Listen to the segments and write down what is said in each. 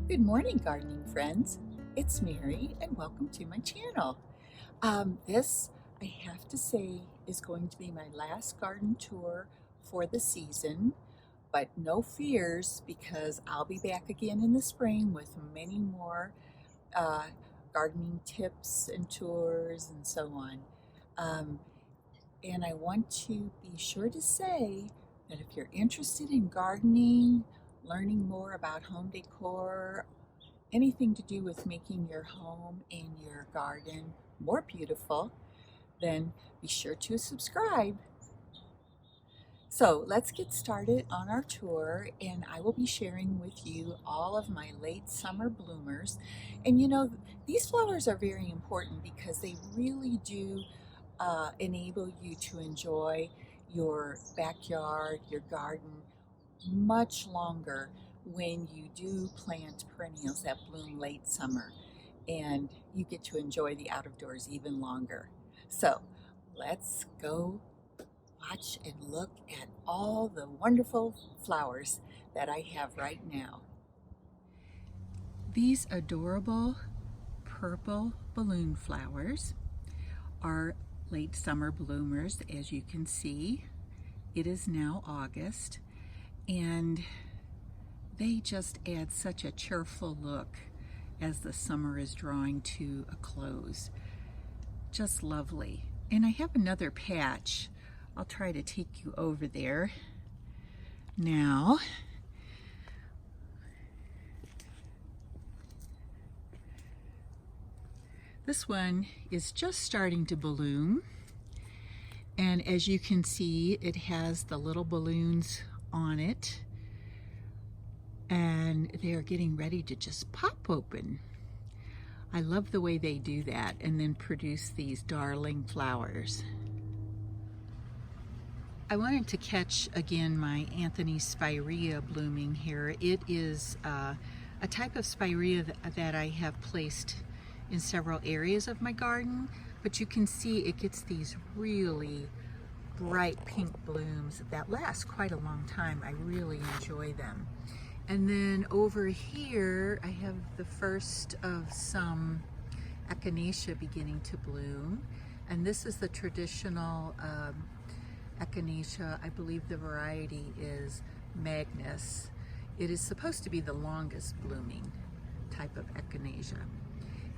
Good morning, gardening friends. It's Mary, and welcome to my channel. This, I have to say, is going to be my last garden tour for the season, but no fears because I'll be back again in the spring with many more uh, gardening tips and tours and so on. Um, and I want to be sure to say that if you're interested in gardening, learning more about home decor, anything to do with making your home and your garden more beautiful, then be sure to subscribe. So let's get started on our tour, and I will be sharing with you all of my late summer bloomers. And these flowers are very important because they really do enable you to enjoy your backyard, your garden much longer when you do plant perennials that bloom late summer, and you get to enjoy the out of doors even longer. So let's go watch and look at all the wonderful flowers that I have right now. These adorable purple balloon flowers are late summer bloomers. As you can see, it is now August, and they just add such a cheerful look as the summer is drawing to a close. Just lovely. And I have another patch. I'll try to take you over there now. This one is just starting to bloom, and as you can see, it has the little balloons on it, and they're getting ready to just pop open. I love the way they do that and then produce these darling flowers. I wanted to catch again my Anthony Spirea blooming here. It is a type of spirea that I have placed in several areas of my garden, but you can see it gets these really bright pink blooms that last quite a long time. I really enjoy them. And then over here I have the first of some Echinacea beginning to bloom, and this is the traditional Echinacea. I believe the variety is Magnus. It is supposed to be the longest blooming type of Echinacea.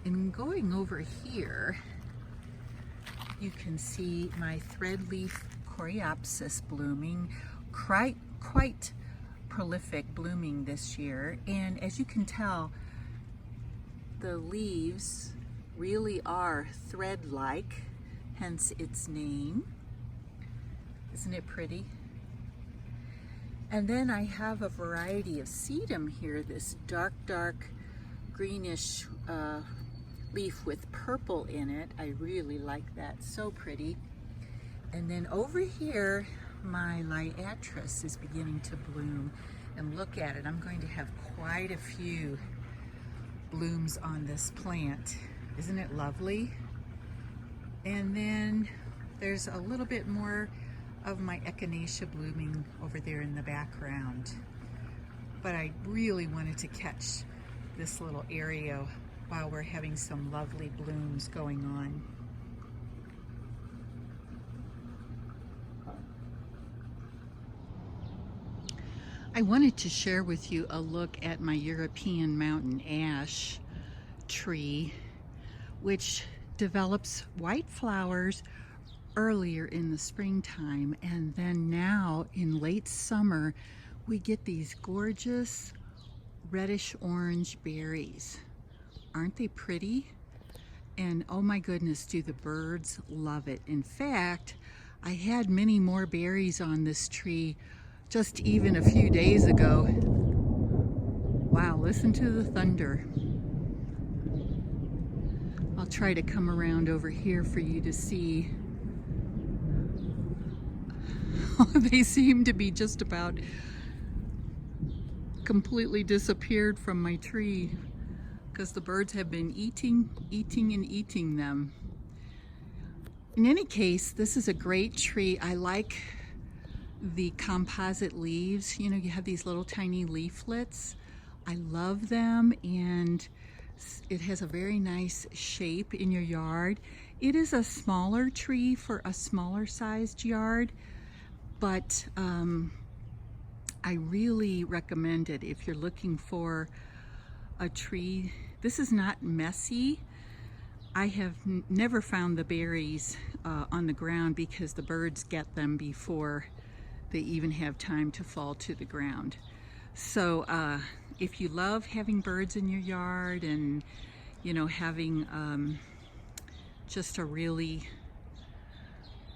And going over here, you can see my threadleaf Coreopsis blooming, quite prolific blooming this year. And as you can tell, the leaves really are thread-like, hence its name. Isn't it pretty? And then I have a variety of sedum here, this dark greenish leaf with purple in it. I really like that, so pretty. And then over here, my Liatris is beginning to bloom, and look at it. I'm going to have quite a few blooms on this plant. Isn't it lovely? And then there's a little bit more of my Echinacea blooming over there in the background. But I really wanted to catch this little area while we're having some lovely blooms going on. I wanted to share with you a look at my European mountain ash tree, which develops white flowers earlier in the springtime, and then now in late summer we get these gorgeous reddish orange berries. Aren't they pretty? And oh my goodness, do the birds love it. In fact, I had many more berries on this tree just even a few days ago. Wow, listen to the thunder. I'll try to come around over here for you to see. They seem to be just about completely disappeared from my tree because the birds have been eating them. In any case, this is a great tree. I like the composite leaves. You know, you have these little tiny leaflets I love them, and it has a very nice shape in your yard. It is a smaller tree for a smaller sized yard, but I really recommend it if you're looking for a tree. This is not messy. I have never found the berries on the ground because the birds get them before they even have time to fall to the ground. So if you love having birds in your yard and, you know, having just a really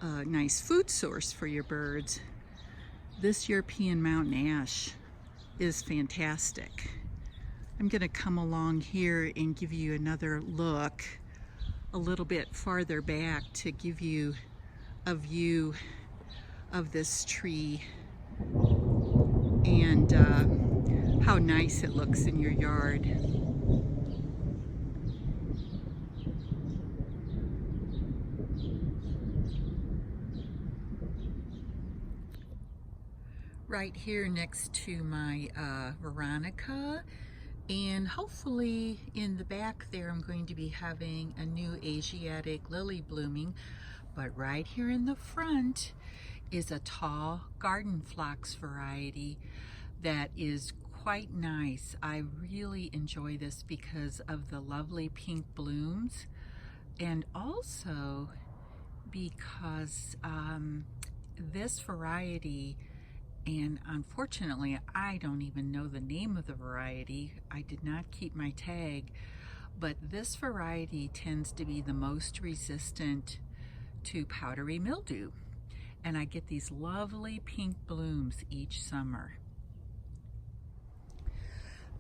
nice food source for your birds, this European mountain ash is fantastic. I'm going to come along here and give you another look a little bit farther back to give you a view of this tree and how nice it looks in your yard. Right here next to my Veronica, and hopefully in the back there I'm going to be having a new Asiatic Lily blooming, but right here in the front is a tall garden phlox variety that is quite nice. I really enjoy this because of the lovely pink blooms, and also because this variety, and unfortunately I don't even know the name of the variety, I did not keep my tag, but this variety tends to be the most resistant to powdery mildew, and I get these lovely pink blooms each summer.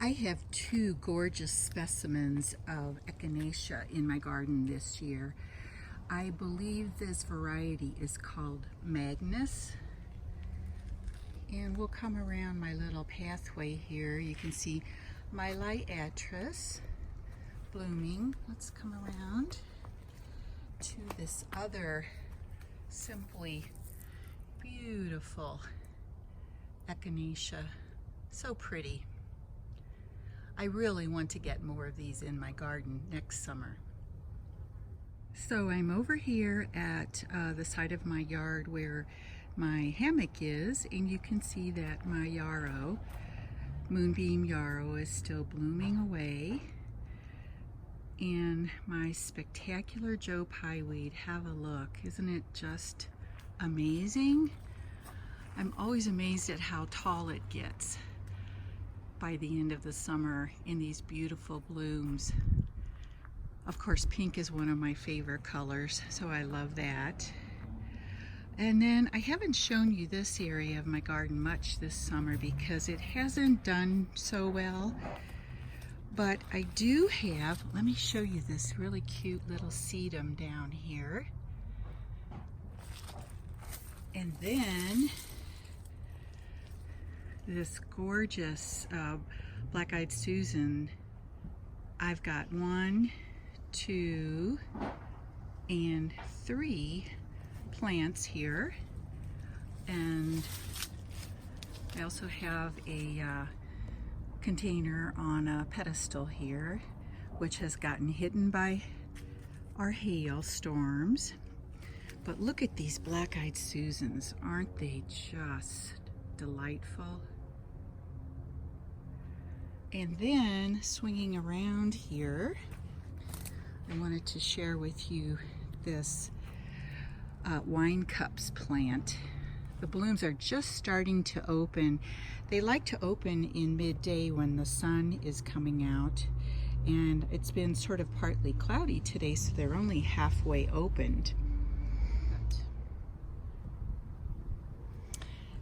I have two gorgeous specimens of Echinacea in my garden this year. I believe this variety is called Magnus, and we'll come around my little pathway here. You can see my Liatris blooming. Let's come around to this other simply beautiful Echinacea. So pretty. I really want to get more of these in my garden next summer. So I'm over here at the side of my yard where my hammock is, and you can see that my yarrow, moonbeam yarrow, is still blooming away. And my spectacular Joe Pyeweed, have a look. Isn't it just amazing? I'm always amazed at how tall it gets by the end of the summer in these beautiful blooms. Of course, pink is one of my favorite colors, so I love that. And then I haven't shown you this area of my garden much this summer because it hasn't done so well. But I do have, let me show you this really cute little sedum down here. And then this gorgeous black-eyed Susan. I've got 1, 2, and 3 plants here, and I also have a container on a pedestal here which has gotten hidden by our hailstorms. But look at these black-eyed Susans, aren't they just delightful? And then swinging around here, I wanted to share with you this wine cups plant. The blooms are just starting to open. They like to open in midday when the sun is coming out, and it's been sort of partly cloudy today, so they're only halfway opened.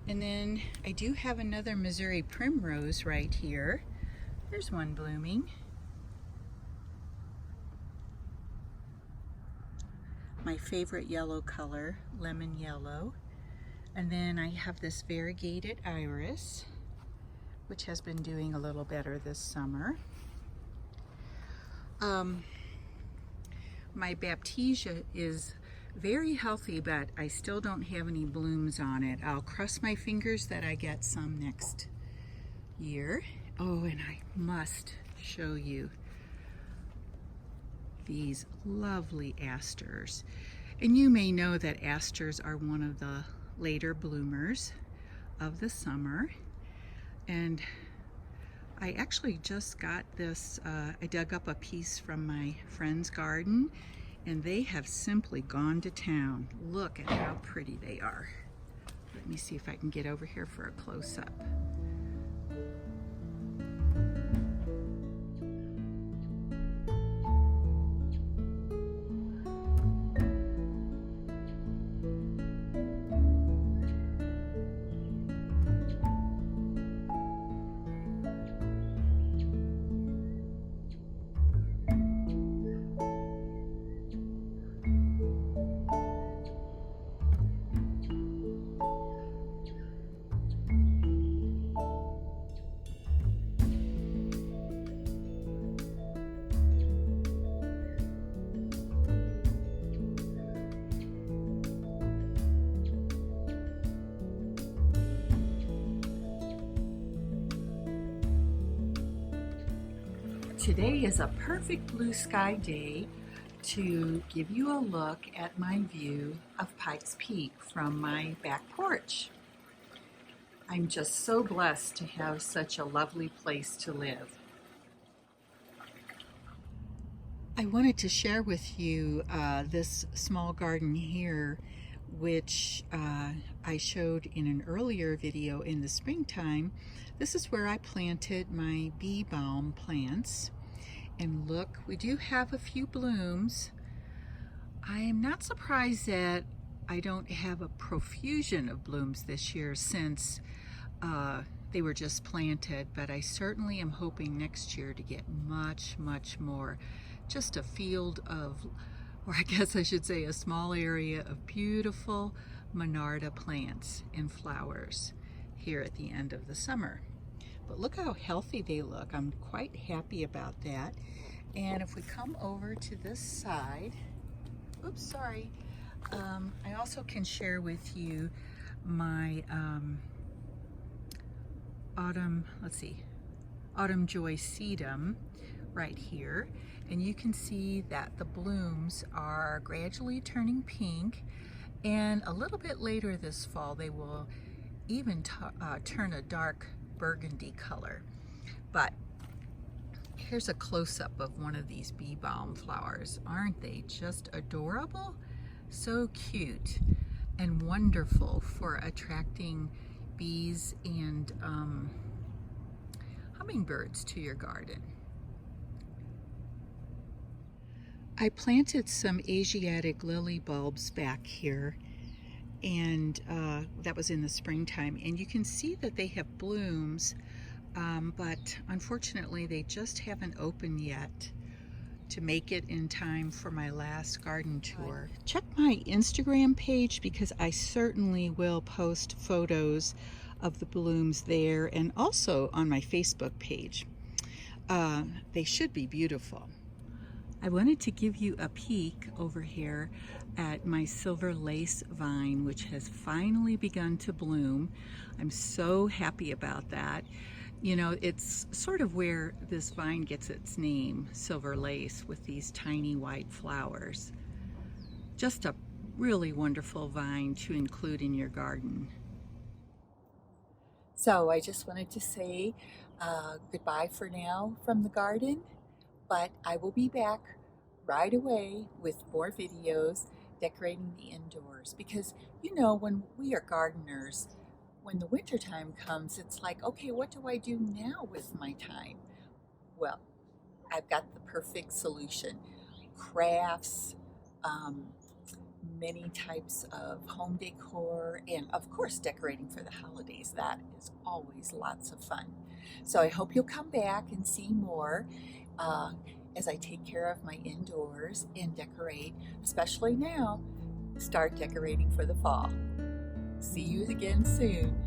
And then I do have another Missouri primrose right here. There's one blooming. My favorite yellow color, lemon yellow. And then I have this variegated iris, which has been doing a little better this summer. My Baptisia is very healthy, but I still don't have any blooms on it. I'll cross my fingers that I get some next year. Oh, and I must show you these lovely asters. And you may know that asters are one of the later bloomers of the summer. And I actually just got this, I dug up a piece from my friend's garden, and they have simply gone to town. Look at how pretty they are. Let me see if I can get over here for a close-up. Today is a perfect blue sky day to give you a look at my view of Pikes Peak from my back porch. I'm just so blessed to have such a lovely place to live. I wanted to share with you this small garden here, which I showed in an earlier video in the springtime. This is where I planted my bee balm plants. And look, we do have a few blooms. I am not surprised that I don't have a profusion of blooms this year since they were just planted, but I certainly am hoping next year to get much, much more. Just a field of, or I guess I should say a small area of beautiful Monarda plants and flowers here at the end of the summer. But look how healthy they look. I'm quite happy about that. And if we come over to this side, oops, sorry. I also can share with you my autumn joy sedum right here. And you can see that the blooms are gradually turning pink. And a little bit later this fall, they will even turn a dark burgundy color. But here's a close-up of one of these bee balm flowers. Aren't they just adorable? So cute and wonderful for attracting bees and hummingbirds to your garden. I planted some Asiatic Lily bulbs back here, and that was in the springtime, and you can see that they have blooms, but unfortunately they just haven't opened yet to make it in time for my last garden tour. Check my Instagram page because I certainly will post photos of the blooms there, and also on my Facebook page. They should be beautiful. I wanted to give you a peek over here at my silver lace vine, which has finally begun to bloom. I'm so happy about that. You know, it's sort of where this vine gets its name, silver lace, with these tiny white flowers. Just a really wonderful vine to include in your garden. So I just wanted to say goodbye for now from the garden. But I will be back right away with more videos decorating the indoors, because you know, when we are gardeners, when the winter time comes, it's like, okay, what do I do now with my time? Well, I've got the perfect solution. Crafts, many types of home decor, and of course decorating for the holidays. That is always lots of fun. So I hope you'll come back and see more as I take care of my indoors and decorate, especially now, start decorating for the fall. See you again soon.